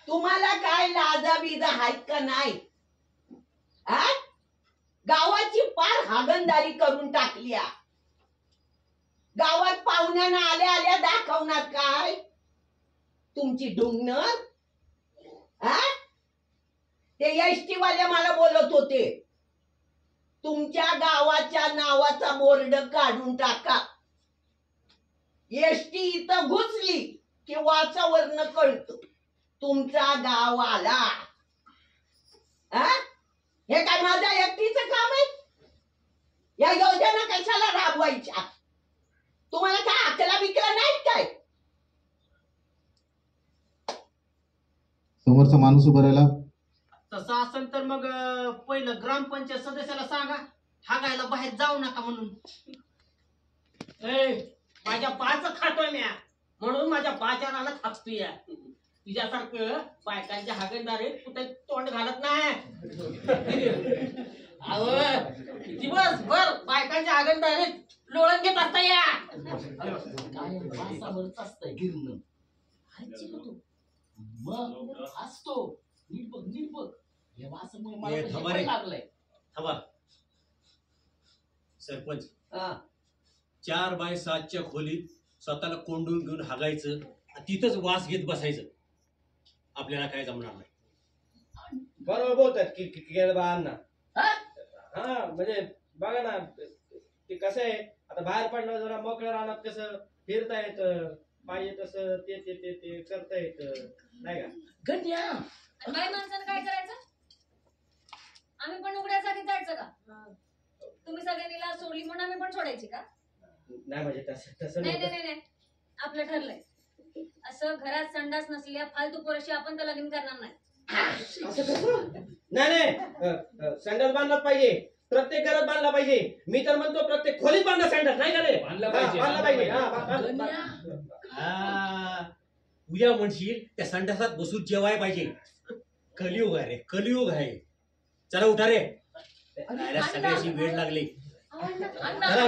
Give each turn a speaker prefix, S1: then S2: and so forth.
S1: तुम्हाला काय लाजा बिजा आहेत का नाही? गावाची पार हागणदारी करून टाकली. गावात पाहुण्यांना आल्या आल्या दाखवणार काय तुमची ढुंगण? ते एसटी वाले मला बोलत होते, तुमच्या गावाच्या नावाचा बोर्ड काढून टाका. एसटी इथं घुसली की वाचावरनं कळत तुमचा गाव आला. हे काय माझ्या एकटीचं काम आहे? या योजना कशाला राबवायच्या? तुम्हाला काय अकला बिकला नाही काय?
S2: समोरचा माणूस उभा राहिला.
S3: तसं असेल तर मग पहिलं ग्रामपंचायत सदस्याला सांगा हागायला बाहेर जाऊ नका म्हणून. माझ्या पाच खातोय म्या म्हणून माझ्या पाच्या रानात हाकतोय. तुझ्यासारखं बायकांच्या हागणदारीत कुठे तोंड घालत नाही. अहो दिवसभर बायकांच्या हागणदारीत लोळण घेत असता या असतंय गिरण मग असतो. नीट बघ नीट बघ. हे वासामुळे लागलंय.
S4: थांबा सरपंच, 4x7च्या खोलीत स्वतःला कोंडून घेऊन हागायचं, तिथंच वास घेत बसायचं. आपल्याला काय जमणार नाही.
S5: बरोबर बोलतात की अण्णा. हा म्हणजे बघा ना, ते कसं आहे आता बाहेर पडलं जरा मोकळ्या रानात कसं फिरता येतं, पाहिजे तसं ते ते ते ते करता येतं नाही का?
S6: गण्या काय माणसानं काय करायचं? आम्ही पण उघड्या जागेत जायचं का? तुम्ही सगळ्यांनी लाज सोडली म्हणून आम्ही पण सोडायची का?
S5: नाही म्हणजे तसं
S6: नाही नाही नाही, आपलं ठरलंय असं घरात संडास नसल्या फालतू पोराशी आपण त्याला लग्न करणार नाही.
S5: नाही नाही, संडास बांधलाच पाहिजे, प्रत्येक घरात बांधला पाहिजे. मी तर म्हणतो प्रत्येक खोलीत बांधला संडास, नाही का रे? बांधला पाहिजे.
S4: उद्या म्हणशील त्या संडासात बसून जेवाय पाहिजे. कलियुग आहे रे, कलियुग आहे. चला उठा रे, सगळ्याची वेळ लागली.
S6: चला